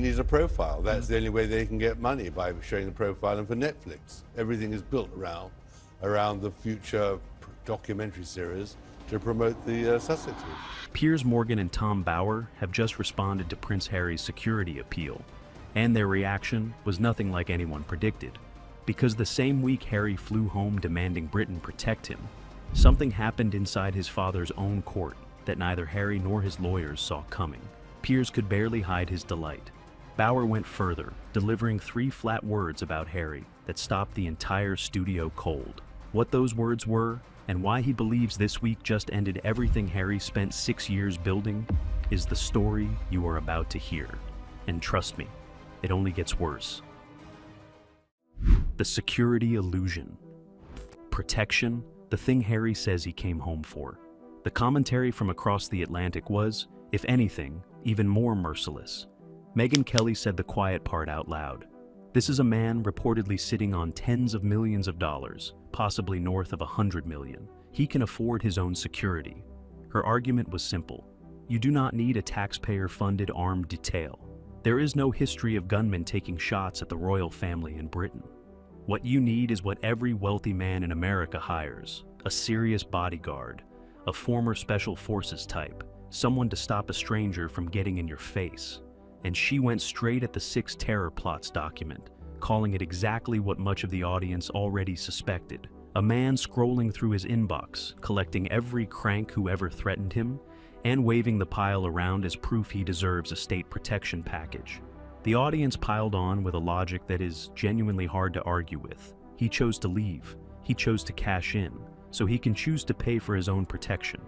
needs a profile. That's the only way they can get money, by showing the profile. And for Netflix, everything is built around the future documentary series to promote the Sussexes. Piers Morgan and Tom Bower have just responded to Prince Harry's security appeal, and their reaction was nothing like anyone predicted. Because the same week Harry flew home demanding Britain protect him, something happened inside his father's own court that neither Harry nor his lawyers saw coming. Piers could barely hide his delight. Bower went further, delivering 3 flat words about Harry that stopped the entire studio cold. What those words were, and why he believes this week just ended everything Harry spent 6 years building, is the story you are about to hear. And trust me, it only gets worse. The security illusion. Protection, the thing Harry says he came home for. The commentary from across the Atlantic was, if anything, even more merciless. Megyn Kelly said the quiet part out loud. This is a man reportedly sitting on tens of millions of dollars, possibly north of 100 million. He can afford his own security. Her argument was simple. You do not need a taxpayer-funded armed detail. There is no history of gunmen taking shots at the royal family in Britain. What you need is what every wealthy man in America hires: a serious bodyguard, a former special forces type, someone to stop a stranger from getting in your face. And she went straight at the 6 terror plots document, calling it exactly what much of the audience already suspected. A man scrolling through his inbox, collecting every crank who ever threatened him, and waving the pile around as proof he deserves a state protection package. The audience piled on with a logic that is genuinely hard to argue with. He chose to leave. He chose to cash in, so he can choose to pay for his own protection.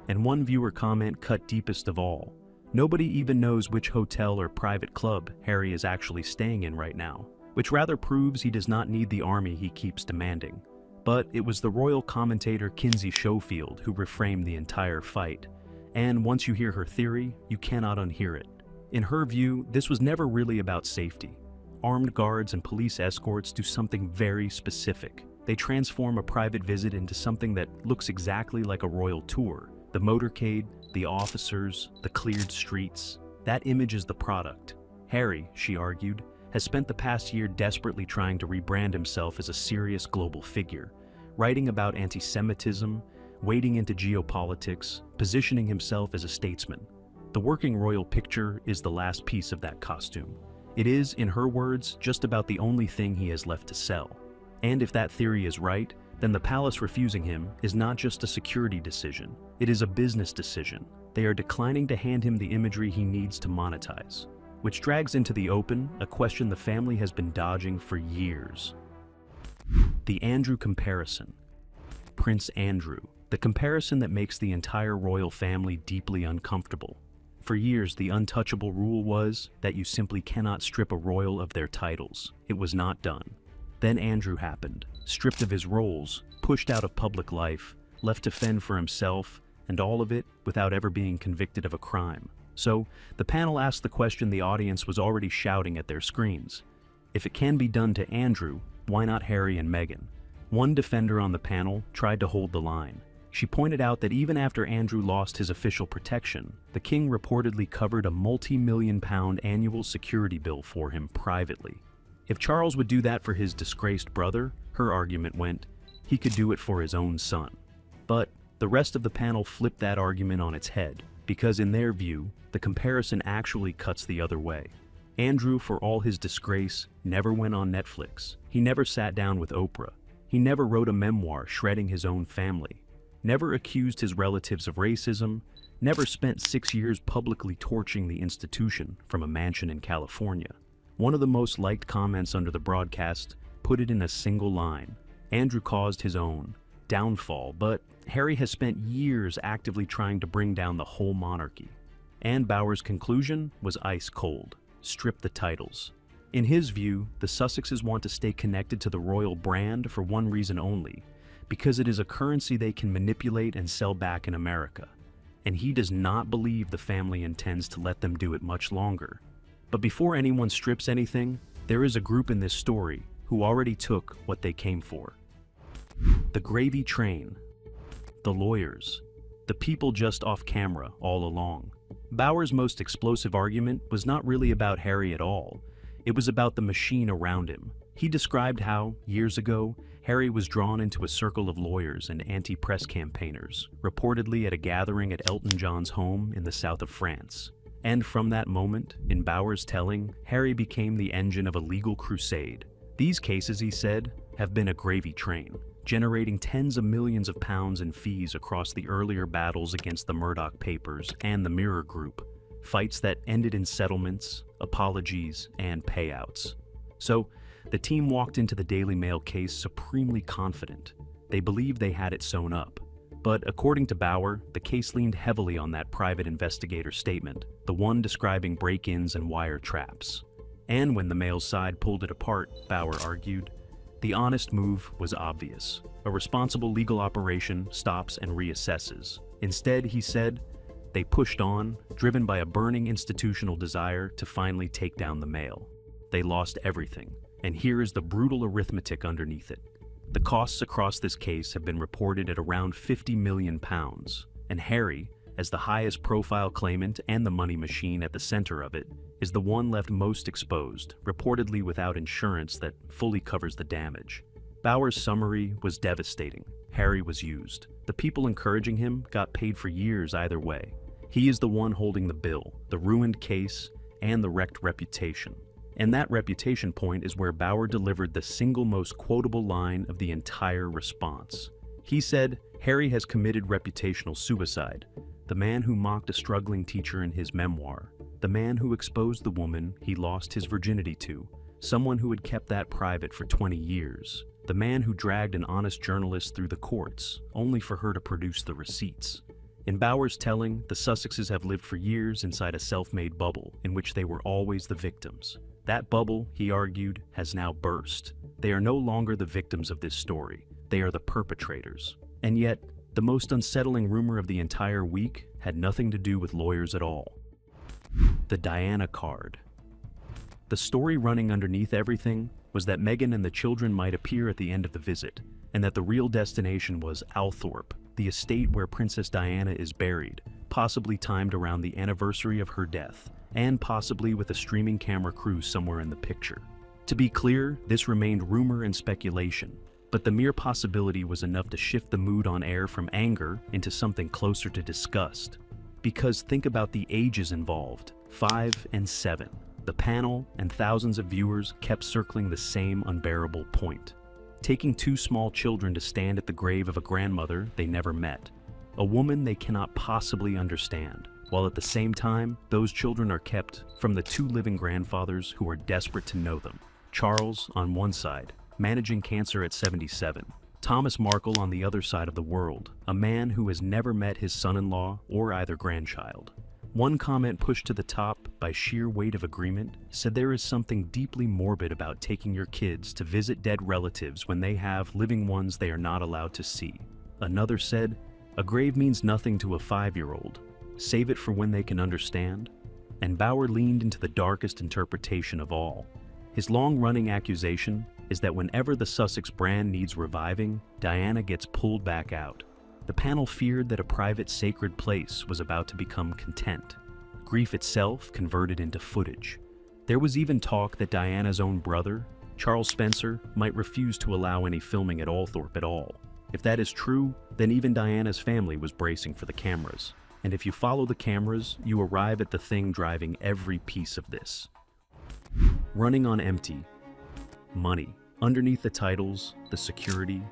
And one viewer comment cut deepest of all. Nobody even knows which hotel or private club Harry is actually staying in right now, which rather proves he does not need the army he keeps demanding. But it was the royal commentator Kinsey Schofield who reframed the entire fight. And once you hear her theory, you cannot unhear it. In her view, this was never really about safety. Armed guards and police escorts do something very specific. They transform a private visit into something that looks exactly like a royal tour. The motorcade, the officers, the cleared streets. That image is the product. Harry, she argued, has spent the past year desperately trying to rebrand himself as a serious global figure, writing about anti-Semitism, wading into geopolitics, positioning himself as a statesman. The working royal picture is the last piece of that costume. It is, in her words, just about the only thing he has left to sell. And if that theory is right, then the palace refusing him is not just a security decision, it is a business decision. They are declining to hand him the imagery he needs to monetize. Which drags into the open a question the family has been dodging for years. The Andrew comparison. Prince Andrew, the comparison that makes the entire royal family deeply uncomfortable. For years, the untouchable rule was that you simply cannot strip a royal of their titles. It was not done. Then Andrew happened, stripped of his roles, pushed out of public life, left to fend for himself, and all of it without ever being convicted of a crime. So, the panel asked the question the audience was already shouting at their screens. If it can be done to Andrew, why not Harry and Meghan? One defender on the panel tried to hold the line. She pointed out that even after Andrew lost his official protection, the king reportedly covered a multi-million-pound annual security bill for him privately. If Charles would do that for his disgraced brother, her argument went, he could do it for his own son. But the rest of the panel flipped that argument on its head, because in their view, the comparison actually cuts the other way. Andrew, for all his disgrace, never went on Netflix. He never sat down with Oprah. He never wrote a memoir shredding his own family. Never accused his relatives of racism. Never spent 6 years publicly torching the institution from a mansion in California. One of the most liked comments under the broadcast put it in a single line. Andrew caused his own downfall, but Harry has spent years actively trying to bring down the whole monarchy. And Bower's conclusion was ice cold. Strip the titles. In his view, the Sussexes want to stay connected to the royal brand for one reason only, because it is a currency they can manipulate and sell back in America. And he does not believe the family intends to let them do it much longer. But before anyone strips anything, there is a group in this story who already took what they came for. The gravy train. The lawyers. The people just off camera all along. Bauer's most explosive argument was not really about Harry at all. It was about the machine around him. He described how, years ago, Harry was drawn into a circle of lawyers and anti-press campaigners, reportedly at a gathering at Elton John's home in the south of France. And from that moment, in Bauer's telling, Harry became the engine of a legal crusade. These cases, he said, have been a gravy train, generating tens of millions of pounds in fees across the earlier battles against the Murdoch papers and the Mirror Group, fights that ended in settlements, apologies, and payouts. So, the team walked into the Daily Mail case supremely confident. They believed they had it sewn up. But according to Bauer, the case leaned heavily on that private investigator statement, the one describing break-ins and wire traps. And when the Mail's side pulled it apart, Bauer argued, the honest move was obvious. A responsible legal operation stops and reassesses. Instead, he said, they pushed on, driven by a burning institutional desire to finally take down the Mail. They lost everything, and here is the brutal arithmetic underneath it. The costs across this case have been reported at around £50 million, and Harry, as the highest profile claimant and the money machine at the center of it, is the one left most exposed, reportedly without insurance that fully covers the damage. Bauer's summary was devastating. Harry was used. The people encouraging him got paid for years either way. He is the one holding the bill, the ruined case, and the wrecked reputation. And that reputation point is where Bauer delivered the single most quotable line of the entire response. He said, Harry has committed reputational suicide. The man who mocked a struggling teacher in his memoir. The man who exposed the woman he lost his virginity to. Someone who had kept that private for 20 years. The man who dragged an honest journalist through the courts, only for her to produce the receipts. In Bauer's telling, the Sussexes have lived for years inside a self-made bubble in which they were always the victims. That bubble, he argued, has now burst. They are no longer the victims of this story. They are the perpetrators. And yet, the most unsettling rumor of the entire week had nothing to do with lawyers at all. The Diana card. The story running underneath everything was that Meghan and the children might appear at the end of the visit, and that the real destination was Althorpe, the estate where Princess Diana is buried, possibly timed around the anniversary of her death, and possibly with a streaming camera crew somewhere in the picture. To be clear, this remained rumor and speculation, but the mere possibility was enough to shift the mood on air from anger into something closer to disgust. Because think about the ages involved, 5 and 7. The panel and thousands of viewers kept circling the same unbearable point. Taking 2 small children to stand at the grave of a grandmother they never met, a woman they cannot possibly understand, while at the same time, those children are kept from the 2 living grandfathers who are desperate to know them. Charles, on one side, managing cancer at 77. Thomas Markle on the other side of the world, a man who has never met his son-in-law or either grandchild. One comment pushed to the top by sheer weight of agreement said there is something deeply morbid about taking your kids to visit dead relatives when they have living ones they are not allowed to see. Another said, a grave means nothing to a 5-year-old. Save it for when they can understand. And Bauer leaned into the darkest interpretation of all. His long-running accusation is that whenever the Sussex brand needs reviving, Diana gets pulled back out. The panel feared that a private sacred place was about to become content. Grief itself converted into footage. There was even talk that Diana's own brother, Charles Spencer, might refuse to allow any filming at Althorpe at all. If that is true, then even Diana's family was bracing for the cameras. And if you follow the cameras, you arrive at the thing driving every piece of this. Running on empty. Money. Underneath the titles, the security,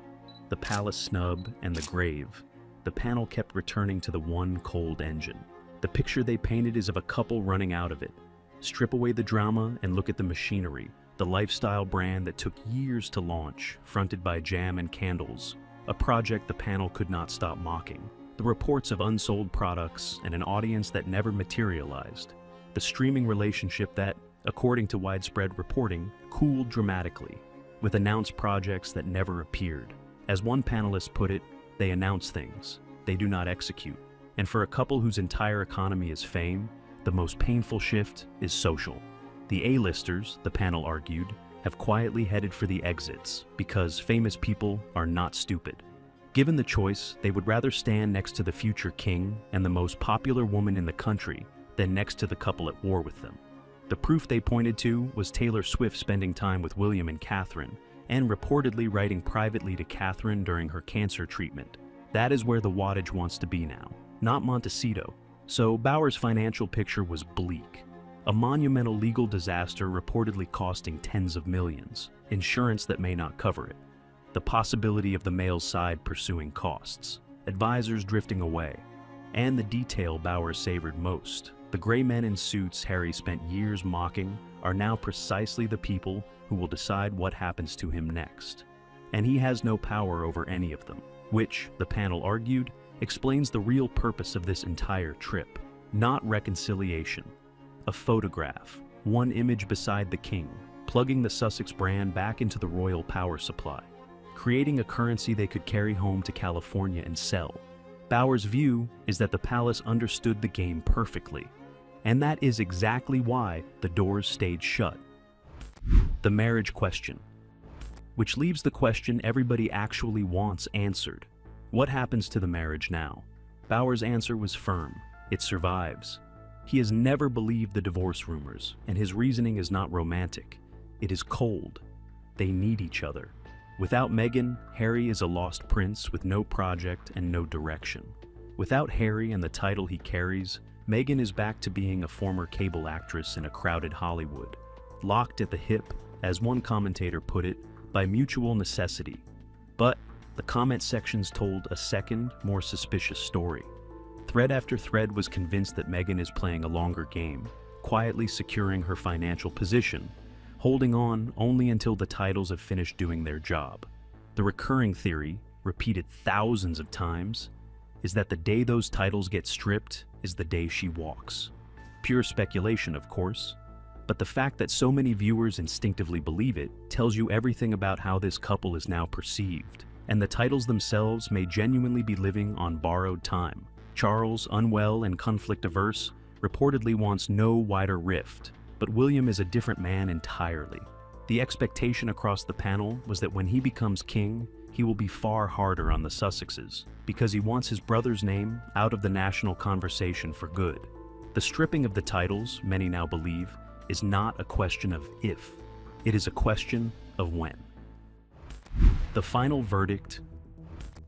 the palace snub, and the grave, the panel kept returning to the one cold engine. The picture they painted is of a couple running out of it. Strip away the drama and look at the machinery, the lifestyle brand that took years to launch, fronted by jam and candles, a project the panel could not stop mocking. The reports of unsold products and an audience that never materialized. The streaming relationship that, according to widespread reporting, cooled dramatically, with announced projects that never appeared. As one panelist put it, they announce things, they do not execute. And for a couple whose entire economy is fame, the most painful shift is social. The A-listers, the panel argued, have quietly headed for the exits because famous people are not stupid. Given the choice, they would rather stand next to the future king and the most popular woman in the country then next to the couple at war with them. The proof they pointed to was Taylor Swift spending time with William and Catherine, and reportedly writing privately to Catherine during her cancer treatment. That is where the wattage wants to be now, not Montecito. So Bauer's financial picture was bleak. A monumental legal disaster reportedly costing tens of millions, insurance that may not cover it, the possibility of the male's side pursuing costs, advisors drifting away, and the detail Bauer savored most. The gray men in suits Harry spent years mocking are now precisely the people who will decide what happens to him next. And he has no power over any of them, which, the panel argued, explains the real purpose of this entire trip. Not reconciliation. A photograph, one image beside the king, plugging the Sussex brand back into the royal power supply, creating a currency they could carry home to California and sell. Bauer's view is that the palace understood the game perfectly, and that is exactly why the doors stayed shut. The marriage question, which leaves the question everybody actually wants answered. What happens to the marriage now? Bauer's answer was firm. It survives. He has never believed the divorce rumors, and his reasoning is not romantic. It is cold. They need each other. Without Meghan, Harry is a lost prince with no project and no direction. Without Harry and the title he carries, Meghan is back to being a former cable actress in a crowded Hollywood, locked at the hip, as one commentator put it, by mutual necessity. But the comment sections told a second, more suspicious story. Thread after thread was convinced that Meghan is playing a longer game, quietly securing her financial position, holding on only until the titles have finished doing their job. The recurring theory, repeated thousands of times, is that the day those titles get stripped is the day she walks. Pure speculation, of course, but the fact that so many viewers instinctively believe it tells you everything about how this couple is now perceived, and the titles themselves may genuinely be living on borrowed time. Charles, unwell and conflict-averse, reportedly wants no wider rift, but William is a different man entirely. The expectation across the panel was that when he becomes king, he will be far harder on the Sussexes, because he wants his brother's name out of the national conversation for good. The stripping of the titles, many now believe, is not a question of if, it is a question of when. The final verdict: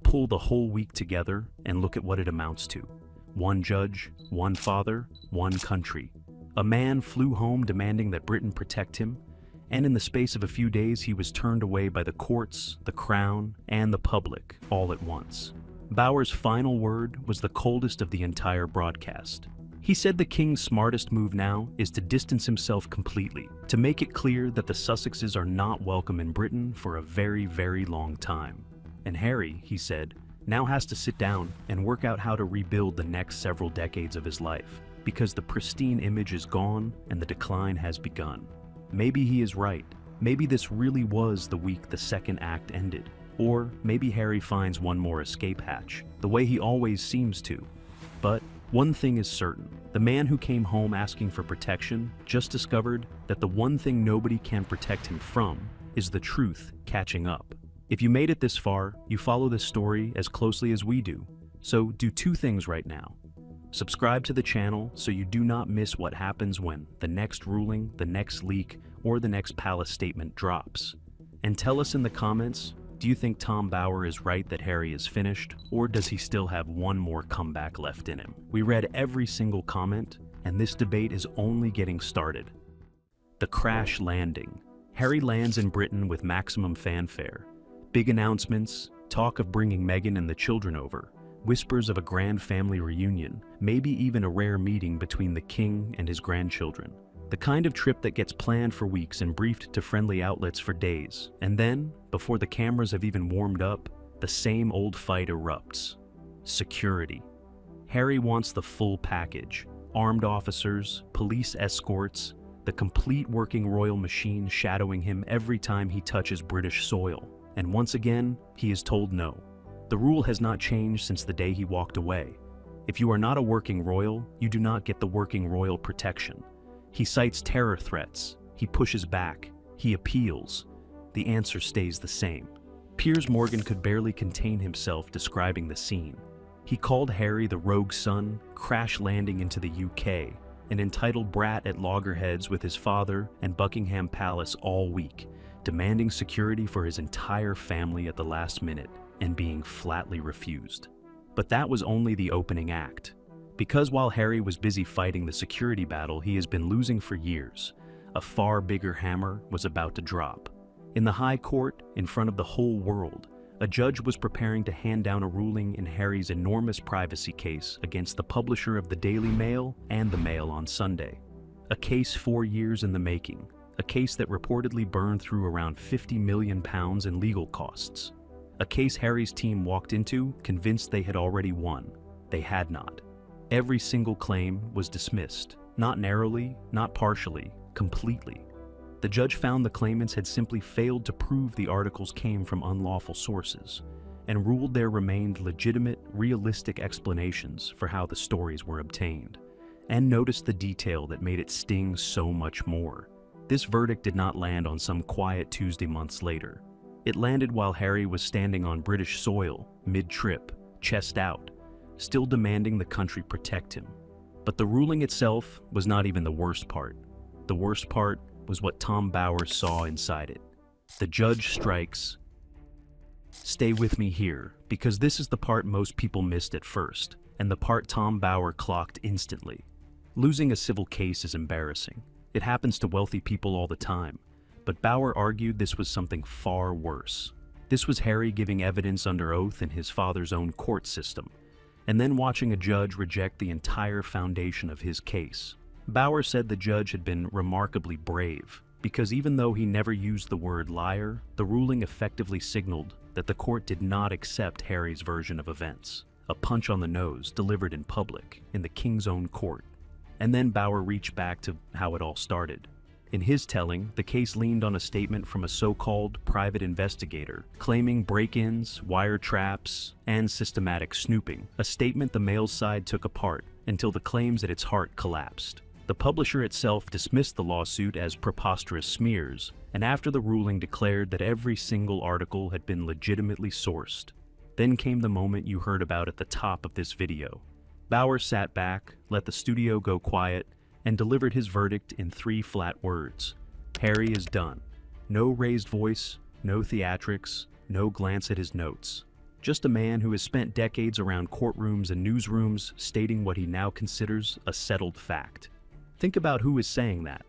pull the whole week together and look at what it amounts to. One judge, one father, one country. A man flew home demanding that Britain protect him, and in the space of a few days he was turned away by the courts, the crown, and the public, all at once. Bauer's final word was the coldest of the entire broadcast. He said the king's smartest move now is to distance himself completely, to make it clear that the Sussexes are not welcome in Britain for a very, very long time. And Harry, he said, now has to sit down and work out how to rebuild the next several decades of his life, because the pristine image is gone and the decline has begun. Maybe he is right. Maybe this really was the week the second act ended. Or maybe Harry finds one more escape hatch, the way he always seems to. But one thing is certain. The man who came home asking for protection just discovered that the one thing nobody can protect him from is the truth catching up. If you made it this far, you follow this story as closely as we do. So do two things right now. Subscribe to the channel so you do not miss what happens when the next ruling, the next leak, or the next palace statement drops. And tell us in the comments, do you think Tom Bauer is right that Harry is finished, or does he still have one more comeback left in him? We read every single comment, and this debate is only getting started. The crash landing. Harry lands in Britain with maximum fanfare. Big announcements, talk of bringing Meghan and the children over, whispers of a grand family reunion, maybe even a rare meeting between the king and his grandchildren. The kind of trip that gets planned for weeks and briefed to friendly outlets for days. And then, before the cameras have even warmed up, the same old fight erupts. Security. Harry wants the full package. Armed officers, police escorts, the complete working royal machine shadowing him every time he touches British soil. And once again, he is told no. The rule has not changed since the day he walked away. If you are not a working royal, you do not get the working royal protection. He cites terror threats, he pushes back, he appeals. The answer stays the same. Piers Morgan could barely contain himself describing the scene. He called Harry the rogue son, crash landing into the UK, an entitled brat at loggerheads with his father and Buckingham Palace all week, demanding security for his entire family at the last minute and being flatly refused. But that was only the opening act. Because while Harry was busy fighting the security battle he has been losing for years, a far bigger hammer was about to drop. In the High Court, in front of the whole world, a judge was preparing to hand down a ruling in Harry's enormous privacy case against the publisher of the Daily Mail and the Mail on Sunday. A case 4 years in the making, a case that reportedly burned through around £50 million in legal costs. A case Harry's team walked into convinced they had already won. They had not. Every single claim was dismissed, not narrowly, not partially, completely. The judge found the claimants had simply failed to prove the articles came from unlawful sources, and ruled there remained legitimate, realistic explanations for how the stories were obtained, and noticed the detail that made it sting so much more. This verdict did not land on some quiet Tuesday months later. It landed while Harry was standing on British soil, mid-trip, chest out, still demanding the country protect him. But the ruling itself was not even the worst part. The worst part was what Tom Bowers saw inside it. The judge strikes. Stay with me here, because this is the part most people missed at first, and the part Tom Bowers clocked instantly. Losing a civil case is embarrassing. It happens to wealthy people all the time, but Bowers argued this was something far worse. This was Harry giving evidence under oath in his father's own court system, and then watching a judge reject the entire foundation of his case. Bowers said the judge had been remarkably brave, because even though he never used the word liar, the ruling effectively signaled that the court did not accept Harry's version of events, a punch on the nose delivered in public, in the king's own court. And then Bowers reached back to how it all started. In his telling, the case leaned on a statement from a so-called private investigator, claiming break-ins, wire traps, and systematic snooping, a statement the Mail's side took apart until the claims at its heart collapsed. The publisher itself dismissed the lawsuit as preposterous smears, and after the ruling declared that every single article had been legitimately sourced. Then came the moment you heard about at the top of this video. Bowers sat back, let the studio go quiet, and delivered his verdict in 3 flat words. Harry is done. No raised voice, no theatrics, no glance at his notes. Just a man who has spent decades around courtrooms and newsrooms stating what he now considers a settled fact. Think about who is saying that.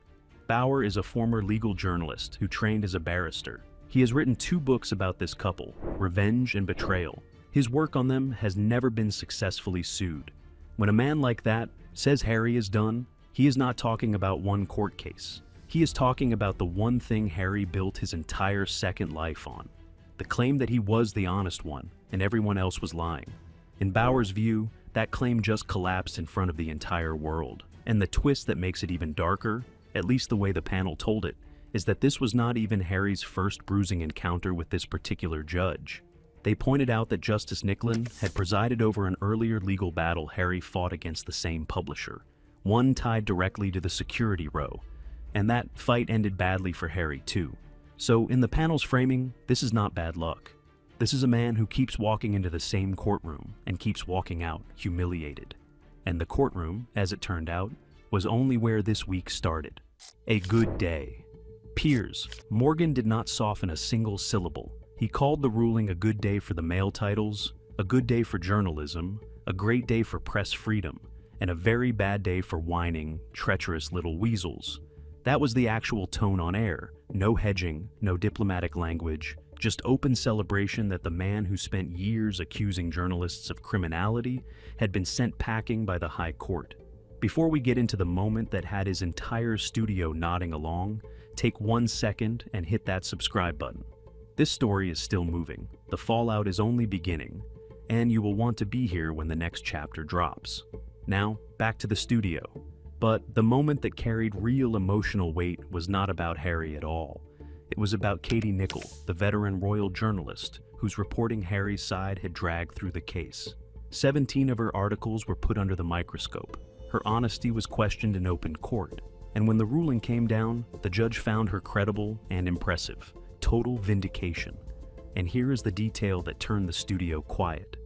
Bowers is a former legal journalist who trained as a barrister. He has written 2 books about this couple, Revenge and Betrayal. His work on them has never been successfully sued. When a man like that says Harry is done, he is not talking about one court case. He is talking about the one thing Harry built his entire second life on, the claim that he was the honest one and everyone else was lying. In Bowers' view, that claim just collapsed in front of the entire world. And the twist that makes it even darker, at least the way the panel told it, is that this was not even Harry's first bruising encounter with this particular judge. They pointed out that Justice Nicklin had presided over an earlier legal battle Harry fought against the same publisher, one tied directly to the security row, and that fight ended badly for Harry too. So in the panel's framing, this is not bad luck. This is a man who keeps walking into the same courtroom and keeps walking out humiliated. And the courtroom, as it turned out, was only where this week started. A good day. Piers, Morgan did not soften a single syllable. He called the ruling a good day for the Mail titles, a good day for journalism, a great day for press freedom, and a very bad day for whining, treacherous little weasels. That was the actual tone on air. No hedging, no diplomatic language, just open celebration that the man who spent years accusing journalists of criminality had been sent packing by the High Court. Before we get into the moment that had his entire studio nodding along, take 1 second and hit that subscribe button. This story is still moving, the fallout is only beginning, and you will want to be here when the next chapter drops. Now, back to the studio. But the moment that carried real emotional weight was not about Harry at all. It was about Katie Nicholl, the veteran royal journalist, whose reporting Harry's side had dragged through the case. 17 of her articles were put under the microscope. Her honesty was questioned in open court. And when the ruling came down, the judge found her credible and impressive. Total vindication. And here is the detail that turned the studio quiet.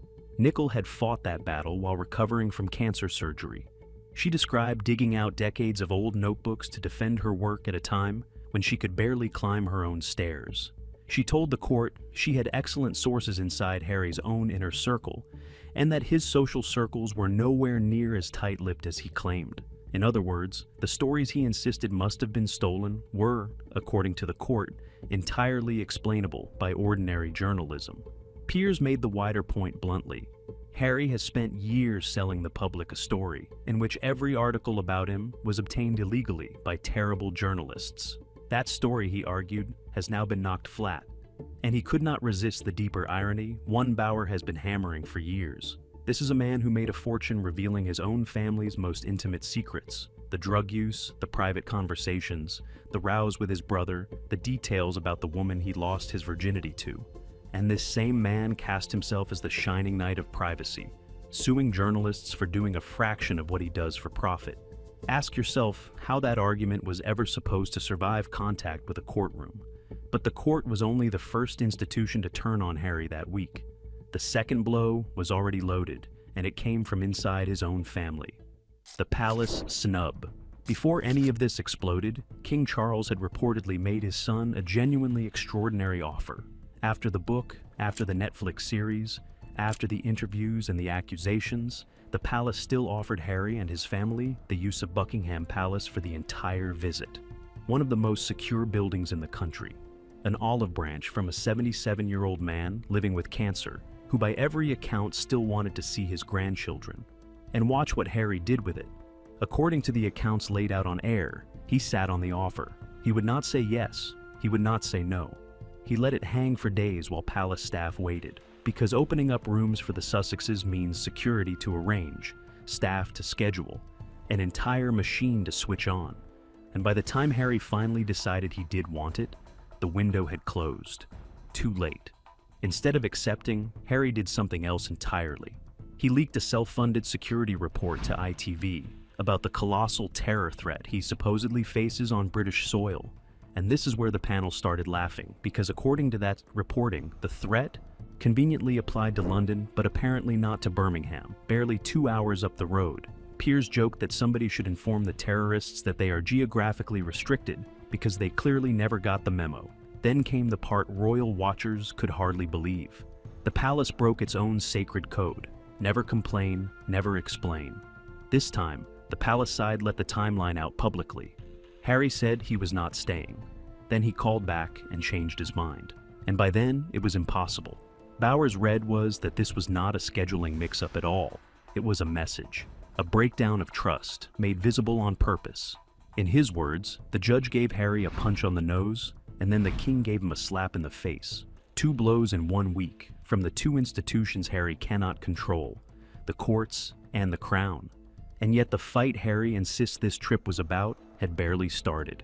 Nicholl had fought that battle while recovering from cancer surgery. She described digging out decades of old notebooks to defend her work at a time when she could barely climb her own stairs. She told the court she had excellent sources inside Harry's own inner circle, and that his social circles were nowhere near as tight-lipped as he claimed. In other words, the stories he insisted must have been stolen were, according to the court, entirely explainable by ordinary journalism. Piers made the wider point bluntly. Harry has spent years selling the public a story in which every article about him was obtained illegally by terrible journalists. That story, he argued, has now been knocked flat, and he could not resist the deeper irony one Bauer has been hammering for years. This is a man who made a fortune revealing his own family's most intimate secrets: the drug use, the private conversations, the rows with his brother, the details about the woman he lost his virginity to. And this same man cast himself as the shining knight of privacy, suing journalists for doing a fraction of what he does for profit. Ask yourself how that argument was ever supposed to survive contact with a courtroom. But the court was only the first institution to turn on Harry that week. The second blow was already loaded, and it came from inside his own family. The palace snub. Before any of this exploded, King Charles had reportedly made his son a genuinely extraordinary offer. After the book, after the Netflix series, after the interviews and the accusations, the palace still offered Harry and his family the use of Buckingham Palace for the entire visit. One of the most secure buildings in the country. An olive branch from a 77-year-old man living with cancer, who by every account still wanted to see his grandchildren. And watch what Harry did with it. According to the accounts laid out on air, he sat on the offer. He would not say yes, he would not say no. He let it hang for days while palace staff waited, because opening up rooms for the Sussexes means security to arrange, staff to schedule, an entire machine to switch on. And by the time Harry finally decided he did want it, the window had closed. Too late. Instead of accepting, Harry did something else entirely. He leaked a self-funded security report to ITV about the colossal terror threat he supposedly faces on British soil. And this is where the panel started laughing, because according to that reporting, the threat conveniently applied to London, but apparently not to Birmingham, barely 2 hours up the road. Piers joked that somebody should inform the terrorists that they are geographically restricted because they clearly never got the memo. Then came the part royal watchers could hardly believe. The palace broke its own sacred code: never complain, never explain. This time, the palace side let the timeline out publicly. Harry said he was not staying. Then he called back and changed his mind. And by then, it was impossible. Bauer's read was that this was not a scheduling mix-up at all. It was a message, a breakdown of trust, made visible on purpose. In his words, the judge gave Harry a punch on the nose, and then the king gave him a slap in the face. 2 blows in 1 week, from the 2 institutions Harry cannot control, the courts and the crown. And yet the fight Harry insists this trip was about had barely started.